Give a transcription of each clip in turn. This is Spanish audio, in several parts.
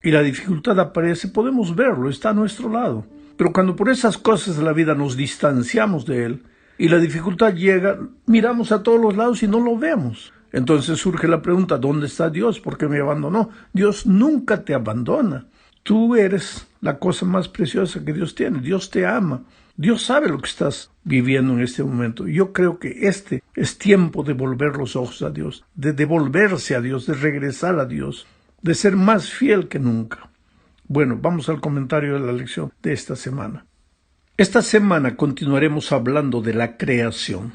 y la dificultad aparece, podemos verlo, está a nuestro lado. Pero cuando por esas cosas de la vida nos distanciamos de Él y la dificultad llega, miramos a todos los lados y no lo vemos. Entonces surge la pregunta, ¿dónde está Dios? ¿Por qué me abandonó? Dios nunca te abandona. Tú eres la cosa más preciosa que Dios tiene. Dios te ama. Dios sabe lo que estás viviendo en este momento. Yo creo que este es tiempo de volver los ojos a Dios, de devolverse a Dios, de regresar a Dios, de ser más fiel que nunca. Bueno, vamos al comentario de la lección de esta semana. Esta semana continuaremos hablando de la creación.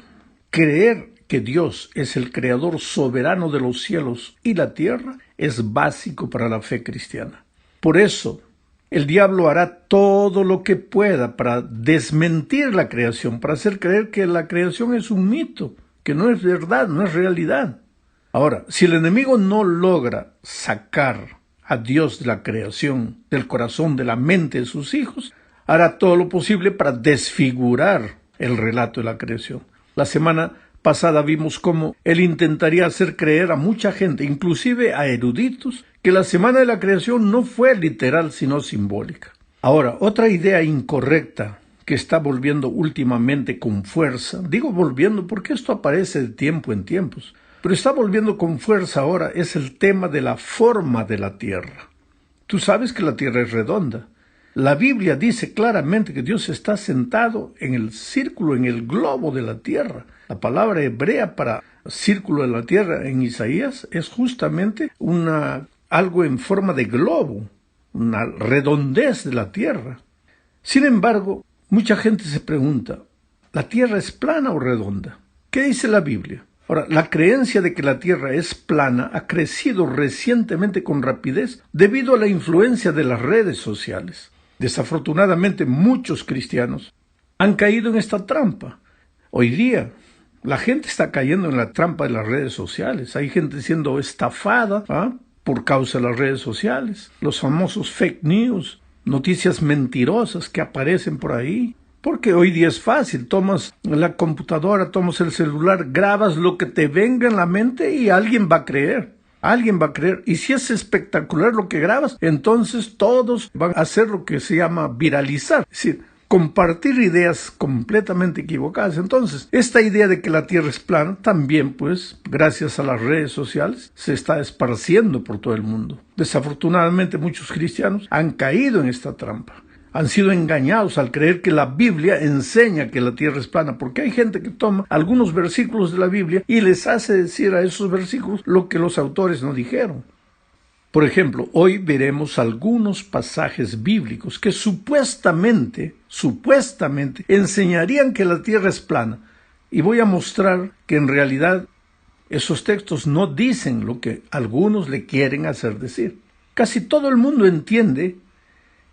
Creer que Dios es el creador soberano de los cielos y la tierra es básico para la fe cristiana. Por eso, el diablo hará todo lo que pueda para desmentir la creación, para hacer creer que la creación es un mito, que no es verdad, no es realidad. Ahora, si el enemigo no logra sacar a Dios de la creación, del corazón, de la mente de sus hijos, hará todo lo posible para desfigurar el relato de la creación. La semana pasada vimos cómo él intentaría hacer creer a mucha gente, inclusive a eruditos, que la semana de la creación no fue literal sino simbólica. Ahora, otra idea incorrecta que está volviendo últimamente con fuerza, digo volviendo porque esto aparece de tiempo en tiempos, pero está volviendo con fuerza ahora, es el tema de la forma de la tierra. Tú sabes que la tierra es redonda. La Biblia dice claramente que Dios está sentado en el círculo, en el globo de la tierra. La palabra hebrea para círculo de la tierra en Isaías es justamente algo en forma de globo, una redondez de la tierra. Sin embargo, mucha gente se pregunta, ¿la tierra es plana o redonda? ¿Qué dice la Biblia? Ahora, la creencia de que la tierra es plana ha crecido recientemente con rapidez debido a la influencia de las redes sociales. Desafortunadamente, muchos cristianos han caído en esta trampa. Hoy día, la gente está cayendo en la trampa de las redes sociales. Hay gente siendo estafada por causa de las redes sociales. Los famosos fake news, noticias mentirosas que aparecen por ahí. Porque hoy día es fácil, tomas la computadora, tomas el celular, grabas lo que te venga en la mente y alguien va a creer. Alguien va a creer. Y si es espectacular lo que grabas, entonces todos van a hacer lo que se llama viralizar. Es decir, compartir ideas completamente equivocadas. Entonces, esta idea de que la Tierra es plana también, pues, gracias a las redes sociales, se está esparciendo por todo el mundo. Desafortunadamente, muchos cristianos han caído en esta trampa. Han sido engañados al creer que la Biblia enseña que la tierra es plana, porque hay gente que toma algunos versículos de la Biblia y les hace decir a esos versículos lo que los autores no dijeron. Por ejemplo, hoy veremos algunos pasajes bíblicos que supuestamente enseñarían que la tierra es plana. Y voy a mostrar que en realidad esos textos no dicen lo que algunos le quieren hacer decir. Casi todo el mundo entiende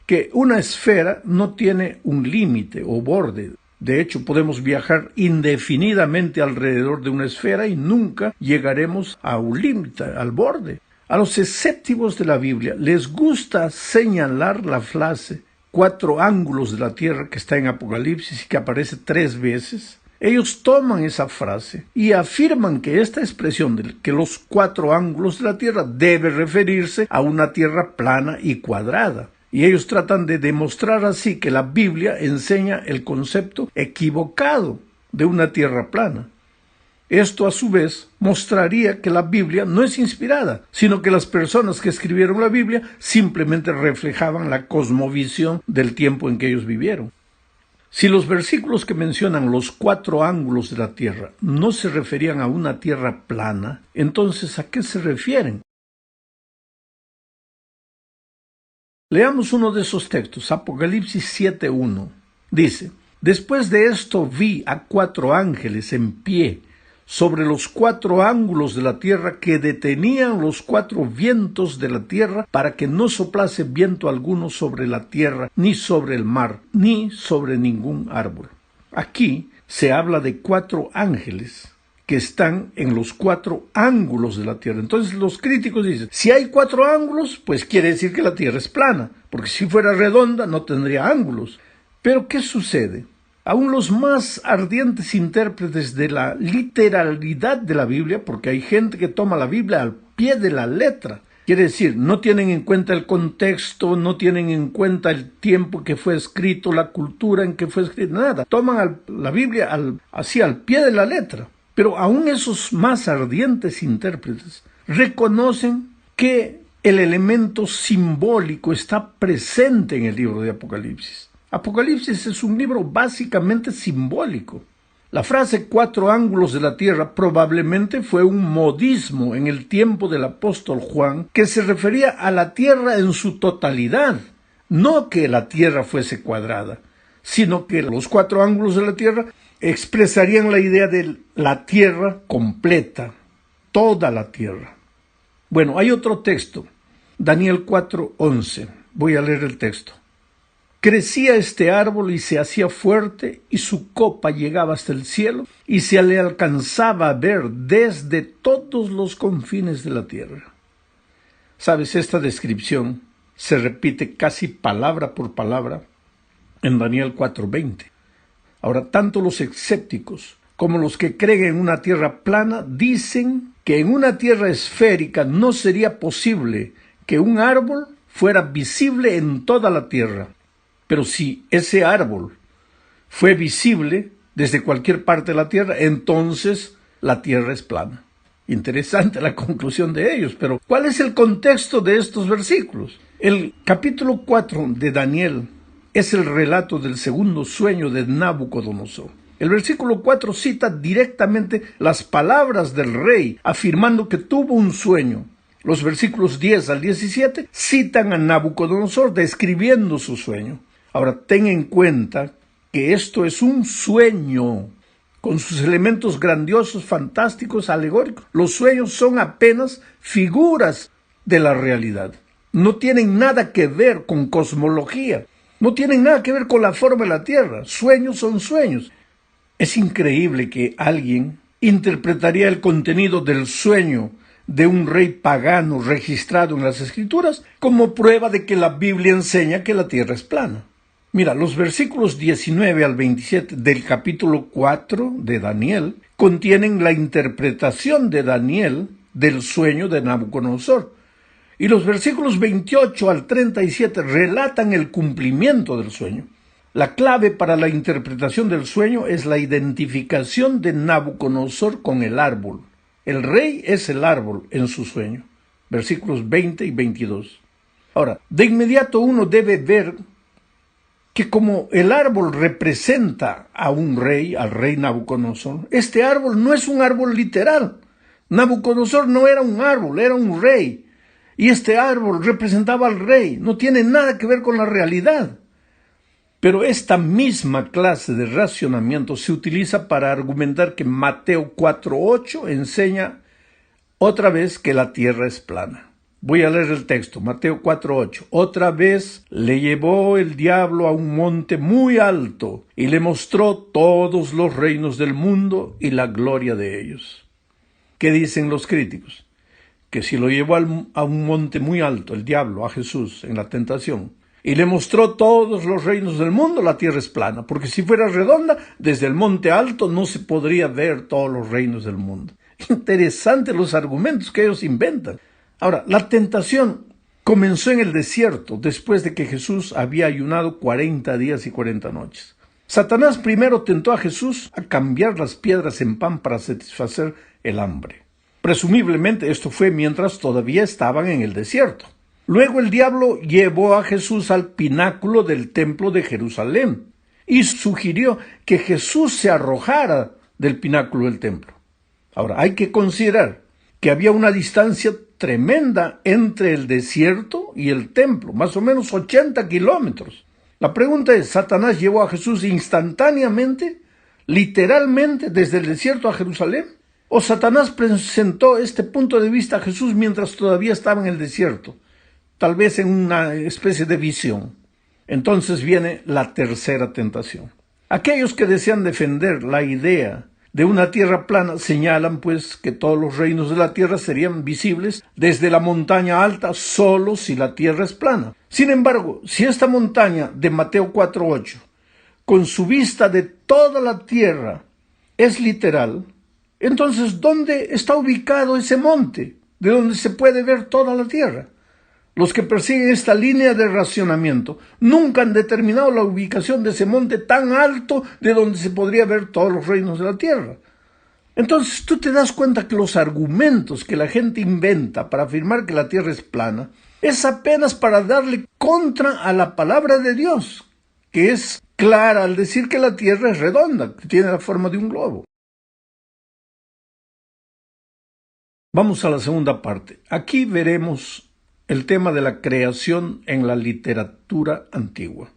que una esfera no tiene un límite o borde. De hecho, podemos viajar indefinidamente alrededor de una esfera y nunca llegaremos a un límite, al borde. A los escépticos de la Biblia les gusta señalar la frase 4 ángulos de la tierra que está en Apocalipsis y que aparece 3 veces. Ellos toman esa frase y afirman que esta expresión de que los 4 ángulos de la tierra debe referirse a una tierra plana y cuadrada. Y ellos tratan de demostrar así que la Biblia enseña el concepto equivocado de una tierra plana. Esto a su vez mostraría que la Biblia no es inspirada, sino que las personas que escribieron la Biblia simplemente reflejaban la cosmovisión del tiempo en que ellos vivieron. Si los versículos que mencionan los 4 ángulos de la tierra no se referían a una tierra plana, entonces ¿a qué se refieren? Leamos uno de esos textos, Apocalipsis 7:1. Dice, después de esto vi a 4 ángeles en pie sobre los 4 ángulos de la tierra que detenían los 4 vientos de la tierra para que no soplase viento alguno sobre la tierra, ni sobre el mar, ni sobre ningún árbol. Aquí se habla de 4 ángeles que están en los 4 ángulos de la tierra. Entonces los críticos dicen, si hay 4 ángulos, pues quiere decir que la tierra es plana, porque si fuera redonda no tendría ángulos. Pero ¿qué sucede? Aún los más ardientes intérpretes de la literalidad de la Biblia, porque hay gente que toma la Biblia al pie de la letra, Quiere decir, no tienen en cuenta el contexto, no tienen en cuenta el tiempo que fue escrito, la cultura en que fue escrito, nada. Toman la Biblia así al pie de la letra. Pero aún esos más ardientes intérpretes reconocen que el elemento simbólico está presente en el libro de Apocalipsis. Apocalipsis es un libro básicamente simbólico. La frase 4 ángulos de la tierra probablemente fue un modismo en el tiempo del apóstol Juan que se refería a la tierra en su totalidad, no que la tierra fuese cuadrada, sino que los 4 ángulos de la tierra expresarían la idea de la tierra completa, toda la tierra. Bueno, hay otro texto, Daniel 4:11. Voy a leer el texto. Crecía este árbol y se hacía fuerte, y su copa llegaba hasta el cielo, y se le alcanzaba a ver desde todos los confines de la tierra. Sabes, esta descripción se repite casi palabra por palabra en Daniel 4:20. Ahora, tanto los escépticos como los que creen en una tierra plana dicen que en una tierra esférica no sería posible que un árbol fuera visible en toda la tierra. Pero si ese árbol fue visible desde cualquier parte de la tierra, entonces la tierra es plana. Interesante la conclusión de ellos, pero ¿cuál es el contexto de estos versículos? El capítulo 4 de Daniel es el relato del segundo sueño de Nabucodonosor. El versículo 4 cita directamente las palabras del rey, afirmando que tuvo un sueño. Los versículos 10 al 17 citan a Nabucodonosor describiendo su sueño. Ahora, ten en cuenta que esto es un sueño, con sus elementos grandiosos, fantásticos, alegóricos. Los sueños son apenas figuras de la realidad. No tienen nada que ver con cosmología. No tienen nada que ver con la forma de la Tierra. Sueños son sueños. Es increíble que alguien interpretaría el contenido del sueño de un rey pagano registrado en las Escrituras como prueba de que la Biblia enseña que la Tierra es plana. Mira, los versículos 19 al 27 del capítulo 4 de Daniel contienen la interpretación de Daniel del sueño de Nabucodonosor. Y los versículos 28 al 37 relatan el cumplimiento del sueño. La clave para la interpretación del sueño es la identificación de Nabucodonosor con el árbol. El rey es el árbol en su sueño. Versículos 20 y 22. Ahora, de inmediato uno debe ver que como el árbol representa a un rey, al rey Nabucodonosor, este árbol no es un árbol literal. Nabucodonosor no era un árbol, era un rey. Y este árbol representaba al rey, no tiene nada que ver con la realidad. Pero esta misma clase de racionamiento se utiliza para argumentar que Mateo 4:8 enseña otra vez que la tierra es plana. Voy a leer el texto, Mateo 4:8. Otra vez le llevó el diablo a un monte muy alto y le mostró todos los reinos del mundo y la gloria de ellos. ¿Qué dicen los críticos? Que si lo llevó a un monte muy alto, el diablo, a Jesús, en la tentación, y le mostró todos los reinos del mundo, la tierra es plana, porque si fuera redonda, desde el monte alto no se podría ver todos los reinos del mundo. Interesantes los argumentos que ellos inventan. Ahora, la tentación comenzó en el desierto, después de que Jesús había ayunado 40 días y 40 noches. Satanás primero tentó a Jesús a cambiar las piedras en pan para satisfacer el hambre. Presumiblemente esto fue mientras todavía estaban en el desierto. Luego el diablo llevó a Jesús al pináculo del templo de Jerusalén y sugirió que Jesús se arrojara del pináculo del templo. Ahora, hay que considerar que había una distancia tremenda entre el desierto y el templo, más o menos 80 kilómetros. La pregunta es, ¿Satanás llevó a Jesús instantáneamente, literalmente, desde el desierto a Jerusalén? ¿O Satanás presentó este punto de vista a Jesús mientras todavía estaba en el desierto? Tal vez en una especie de visión. Entonces viene la tercera tentación. Aquellos que desean defender la idea de una tierra plana señalan pues que todos los reinos de la tierra serían visibles desde la montaña alta solo si la tierra es plana. Sin embargo, si esta montaña de Mateo 4:8, con su vista de toda la tierra, es literal, entonces ¿dónde está ubicado ese monte? de donde se puede ver toda la tierra. Los que persiguen esta línea de racionamiento nunca han determinado la ubicación de ese monte tan alto de donde se podría ver todos los reinos de la tierra. Entonces tú te das cuenta que los argumentos que la gente inventa para afirmar que la tierra es plana es apenas para darle contra a la palabra de Dios, que es clara al decir que la tierra es redonda, que tiene la forma de un globo. Vamos a la segunda parte. Aquí veremos el tema de la creación en la literatura antigua.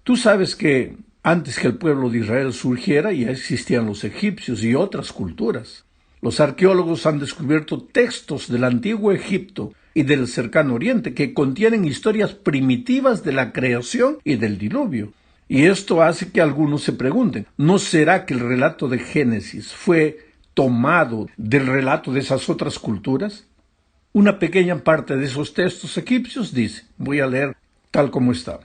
Tú sabes que antes que el pueblo de Israel surgiera ya existían los egipcios y otras culturas. Los arqueólogos han descubierto textos del antiguo Egipto y del cercano Oriente que contienen historias primitivas de la creación y del diluvio. Y esto hace que algunos se pregunten, ¿no será que el relato de Génesis fue tomado del relato de esas otras culturas? Una pequeña parte de esos textos egipcios dice, voy a leer tal como está.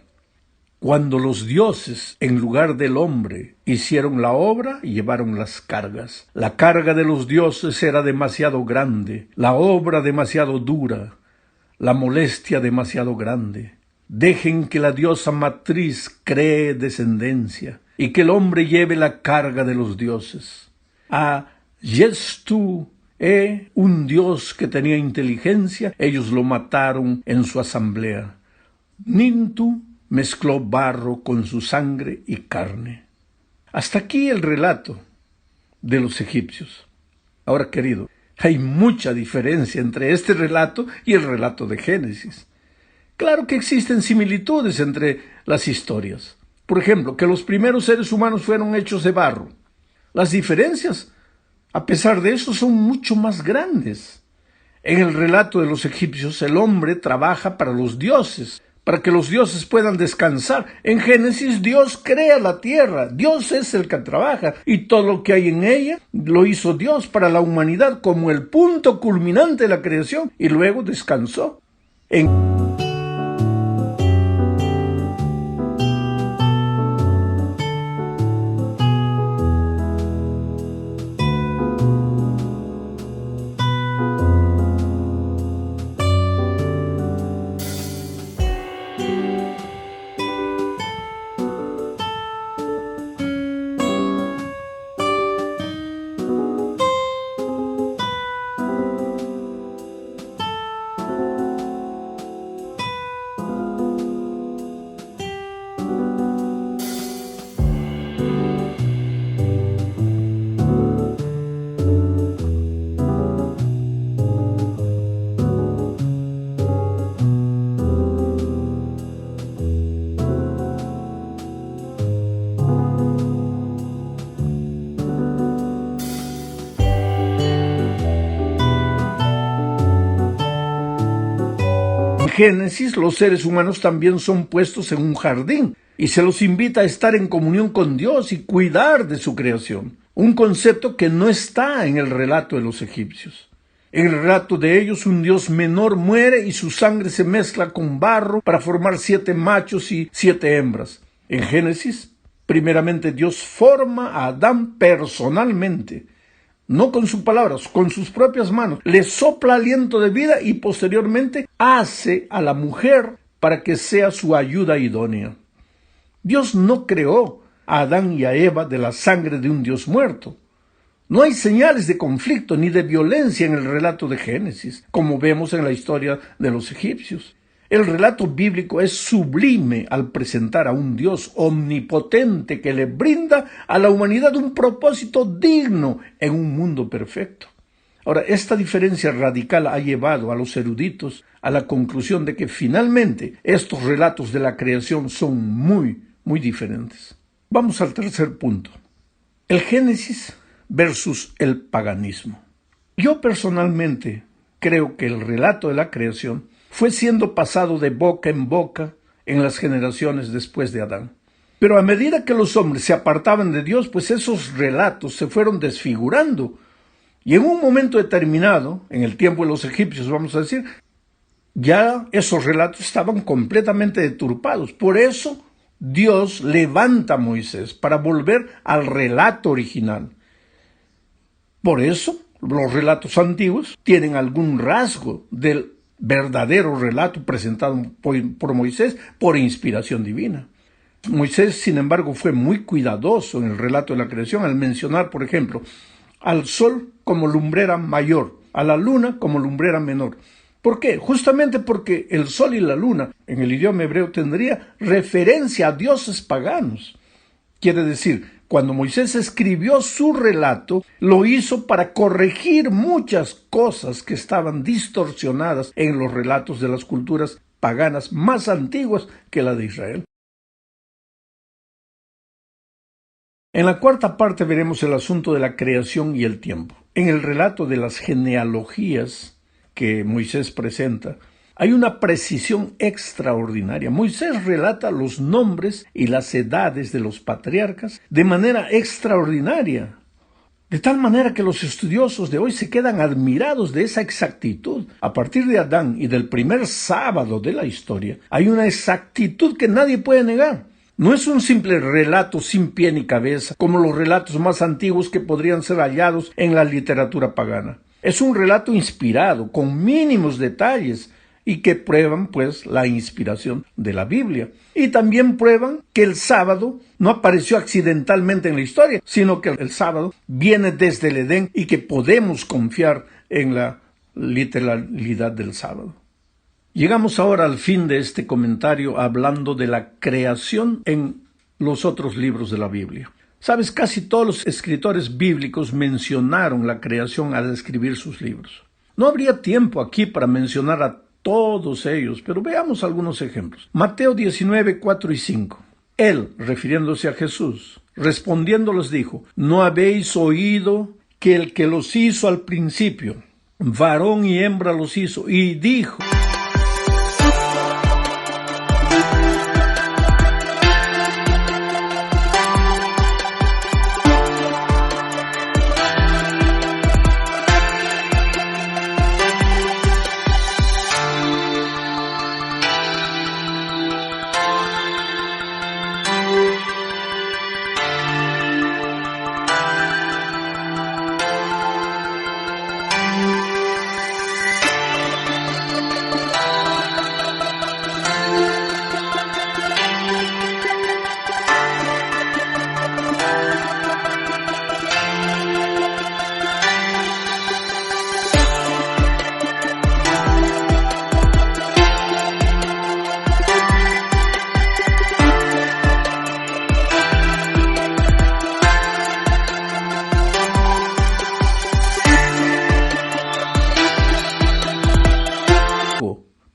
Cuando los dioses, en lugar del hombre, hicieron la obra, llevaron las cargas. La carga de los dioses era demasiado grande, la obra demasiado dura, la molestia demasiado grande. Dejen que la diosa matriz cree descendencia y que el hombre lleve la carga de los dioses. A Yestu, un dios que tenía inteligencia, ellos lo mataron en su asamblea. Nintu mezcló barro con su sangre y carne. Hasta aquí el relato de los egipcios. Ahora, querido, hay mucha diferencia entre este relato y el relato de Génesis. Claro que existen similitudes entre las historias. Por ejemplo, que los primeros seres humanos fueron hechos de barro. Las diferencias, a pesar de eso, son mucho más grandes. En el relato de los egipcios, el hombre trabaja para los dioses, para que los dioses puedan descansar. En Génesis, Dios crea la tierra, Dios es el que trabaja, y todo lo que hay en ella lo hizo Dios para la humanidad como el punto culminante de la creación, y luego descansó. Génesis, los seres humanos también son puestos en un jardín y se los invita a estar en comunión con Dios y cuidar de su creación. Un concepto que no está en el relato de los egipcios. En el relato de ellos, un dios menor muere y su sangre se mezcla con barro para formar 7 machos y 7 hembras. En Génesis, primeramente Dios forma a Adán personalmente, no con sus palabras, con sus propias manos. Le sopla aliento de vida y posteriormente hace a la mujer para que sea su ayuda idónea. Dios no creó a Adán y a Eva de la sangre de un Dios muerto. No hay señales de conflicto ni de violencia en el relato de Génesis, como vemos en la historia de los egipcios. El relato bíblico es sublime al presentar a un Dios omnipotente que le brinda a la humanidad un propósito digno en un mundo perfecto. Ahora, esta diferencia radical ha llevado a los eruditos a la conclusión de que finalmente estos relatos de la creación son muy diferentes. Vamos al tercer punto. El Génesis versus el paganismo. Yo personalmente creo que el relato de la creación fue siendo pasado de boca en boca en las generaciones después de Adán. Pero a medida que los hombres se apartaban de Dios, pues esos relatos se fueron desfigurando. Y en un momento determinado, en el tiempo de los egipcios, vamos a decir, ya esos relatos estaban completamente deturpados. Por eso Dios levanta a Moisés para volver al relato original. Por eso Los relatos antiguos tienen algún rasgo del verdadero relato presentado por Moisés por inspiración divina. Moisés, sin embargo, fue muy cuidadoso en el relato de la creación al mencionar, por ejemplo, al sol como lumbrera mayor, a la luna como lumbrera menor. ¿Por qué? Justamente porque el sol y la luna en el idioma hebreo tendría referencia a dioses paganos. Quiere decir, cuando Moisés escribió su relato, lo hizo para corregir muchas cosas que estaban distorsionadas en los relatos de las culturas paganas más antiguas que la de Israel. En la cuarta parte veremos el asunto de la creación y el tiempo. En el relato de las genealogías que Moisés presenta, hay una precisión extraordinaria. Moisés relata los nombres y las edades de los patriarcas de manera extraordinaria, de tal manera que los estudiosos de hoy se quedan admirados de esa exactitud. A partir de Adán y del primer sábado de la historia, hay una exactitud que nadie puede negar. No es un simple relato sin pie ni cabeza, como los relatos más antiguos que podrían ser hallados en la literatura pagana. Es un relato inspirado, con mínimos detalles, y que prueban, pues, la inspiración de la Biblia. Y también prueban que el sábado no apareció accidentalmente en la historia, sino que el sábado viene desde el Edén y que podemos confiar en la literalidad del sábado. Llegamos ahora al fin de este comentario hablando de la creación en los otros libros de la Biblia. Sabes, casi todos los escritores bíblicos mencionaron la creación al escribir sus libros. No habría tiempo aquí para mencionar a todos ellos, pero veamos algunos ejemplos. Mateo 19, 4 y 5. Él, refiriéndose a Jesús, respondiendo les dijo: ¿no habéis oído que el que los hizo al principio, varón y hembra los hizo? Y dijo: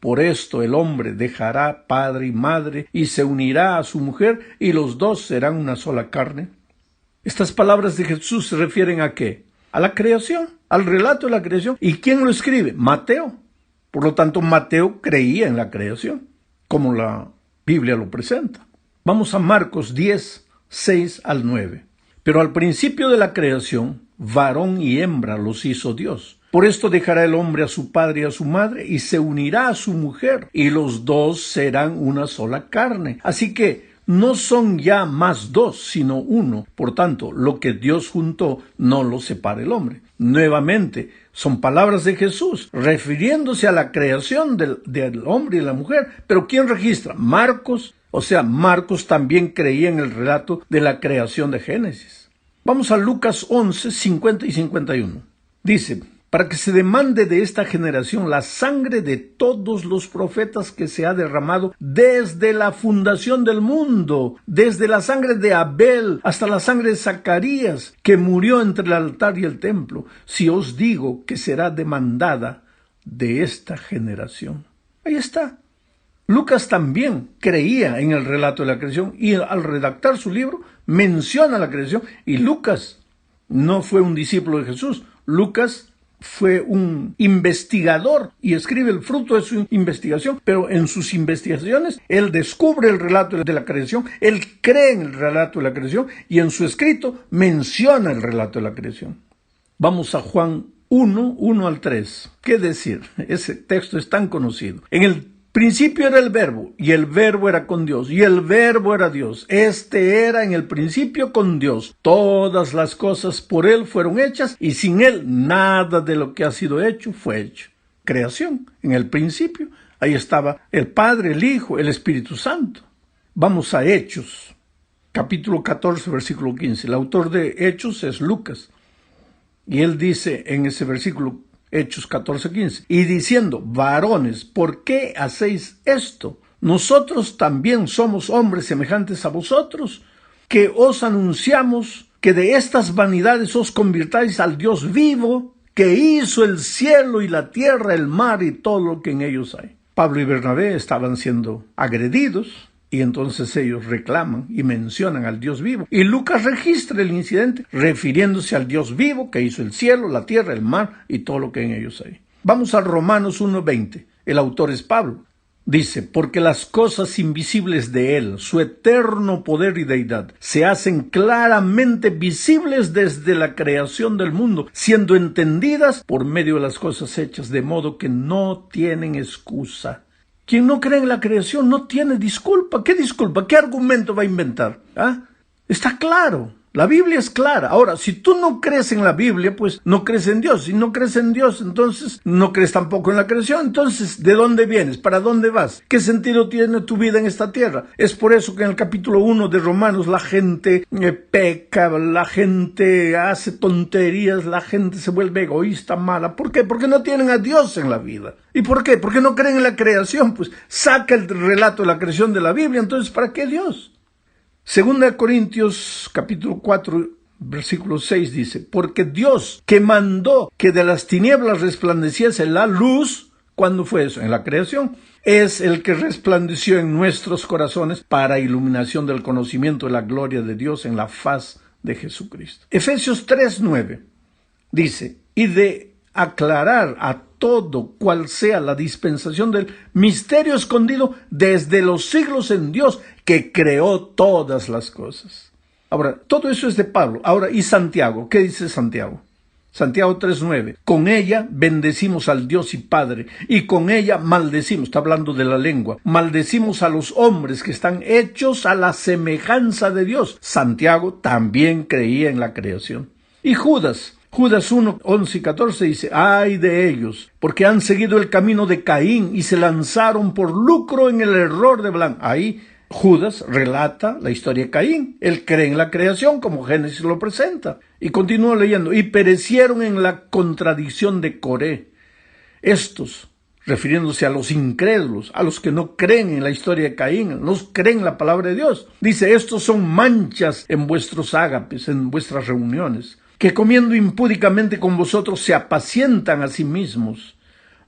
por esto el hombre dejará padre y madre y se unirá a su mujer y los dos serán una sola carne. Estas palabras de Jesús se refieren ¿a qué? A la creación, al relato de la creación. ¿Y quién lo escribe? Mateo. Por lo tanto, Mateo creía en la creación, como la Biblia lo presenta. Vamos a Marcos 10, 6 al 9. Pero al principio de la creación, varón y hembra los hizo Dios. Por esto dejará el hombre a su padre y a su madre, y se unirá a su mujer, y los dos serán una sola carne. Así que no son ya más dos, sino uno. Por tanto, lo que Dios juntó, no lo separa el hombre. Nuevamente, son palabras de Jesús, refiriéndose a la creación del hombre y la mujer. Pero ¿quién registra? Marcos. O sea, Marcos también creía en el relato de la creación de Génesis. Vamos a Lucas 11, 50 y 51. Dice: para que se demande de esta generación la sangre de todos los profetas que se ha derramado desde la fundación del mundo, desde la sangre de Abel hasta la sangre de Zacarías, que murió entre el altar y el templo. Si os digo que será demandada de esta generación. Ahí está. Lucas también creía en el relato de la creación y al redactar su libro menciona la creación. Y Lucas no fue un discípulo de Jesús. Lucas fue un investigador y escribe el fruto de su investigación, pero en sus investigaciones él descubre el relato de la creación, él cree en el relato de la creación y en su escrito menciona el relato de la creación. Vamos a Juan 1, 1 al 3. ¿Qué decir? Ese texto es tan conocido. En el Principio era el verbo, y el verbo era con Dios, y el verbo era Dios. Este era en el principio con Dios. Todas las cosas por Él fueron hechas, y sin Él nada de lo que ha sido hecho fue hecho. Creación, en el principio, ahí estaba el Padre, el Hijo, el Espíritu Santo. Vamos a Hechos, capítulo 14, versículo 15. El autor de Hechos es Lucas, y él dice en ese versículo, Hechos 14:15, y diciendo, varones, ¿por qué hacéis esto? Nosotros también somos hombres semejantes a vosotros, que os anunciamos que de estas vanidades os convirtáis al Dios vivo, que hizo el cielo y la tierra, el mar y todo lo que en ellos hay. Pablo y Bernabé estaban siendo agredidos, y entonces ellos reclaman y mencionan al Dios vivo. Y Lucas registra el incidente refiriéndose al Dios vivo que hizo el cielo, la tierra, el mar y todo lo que en ellos hay. Vamos a Romanos 1:20. El autor es Pablo. Dice, porque las cosas invisibles de Él, su eterno poder y deidad, se hacen claramente visibles desde la creación del mundo, siendo entendidas por medio de las cosas hechas, de modo que no tienen excusa. Quien no cree en la creación no tiene disculpa. ¿Qué disculpa? ¿Qué argumento va a inventar? Está claro. La Biblia es clara. Ahora, si tú no crees en la Biblia, pues no crees en Dios. Si no crees en Dios, entonces no crees tampoco en la creación. Entonces, ¿de dónde vienes? ¿Para dónde vas? ¿Qué sentido tiene tu vida en esta tierra? Es por eso que en el capítulo 1 de Romanos la gente peca, la gente hace tonterías, la gente se vuelve egoísta, mala. ¿Por qué? Porque no tienen a Dios en la vida. ¿Y por qué? Porque no creen en la creación. Pues saca el relato de la creación de la Biblia. Entonces, ¿para qué Dios? Segunda de Corintios, capítulo 4, versículo 6 dice, porque Dios que mandó que de las tinieblas resplandeciese la luz, ¿cuándo fue eso? En la creación. Es el que resplandeció en nuestros corazones para iluminación del conocimiento de la gloria de Dios en la faz de Jesucristo. Efesios 3:9 dice, y de aclarar a todo cual sea la dispensación del misterio escondido desde los siglos en Dios, que creó todas las cosas. Ahora, todo eso es de Pablo. Ahora, ¿y Santiago? ¿Qué dice Santiago? Santiago 3:9. Con ella bendecimos al Dios y Padre, y con ella maldecimos, está hablando de la lengua, maldecimos a los hombres que están hechos a la semejanza de Dios. Santiago también creía en la creación. Y Judas 1, 11 y 14 dice, ay de ellos, porque han seguido el camino de Caín y se lanzaron por lucro en el error de Balaam. Ahí Judas relata la historia de Caín. Él cree en la creación como Génesis lo presenta. Y continúa leyendo, y perecieron en la contradicción de Coré. Estos, refiriéndose a los incrédulos, a los que no creen en la historia de Caín, no creen en la palabra de Dios. Dice, estos son manchas en vuestros ágapes, en vuestras reuniones, que comiendo impúdicamente con vosotros se apacientan a sí mismos.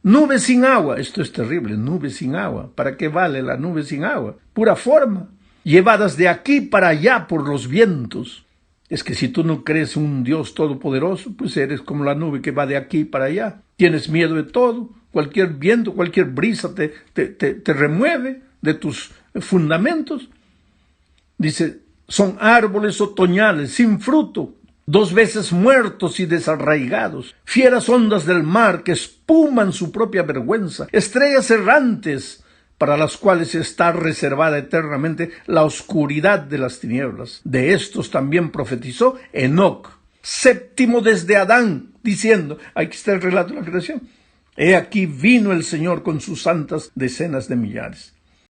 Nube sin agua, esto es terrible, nube sin agua. ¿Para qué vale la nube sin agua? Pura forma, llevadas de aquí para allá por los vientos. Es que si tú no crees en un Dios todopoderoso, pues eres como la nube que va de aquí para allá. Tienes miedo de todo, cualquier viento, cualquier brisa te remueve de tus fundamentos. Dice, son árboles otoñales sin fruto, 2 veces muertos y desarraigados, fieras ondas del mar que espuman su propia vergüenza, estrellas errantes para las cuales está reservada eternamente la oscuridad de las tinieblas. De estos también profetizó Enoc, 7º desde Adán, diciendo, aquí está el relato de la creación, he aquí vino el Señor con sus santas decenas de millares.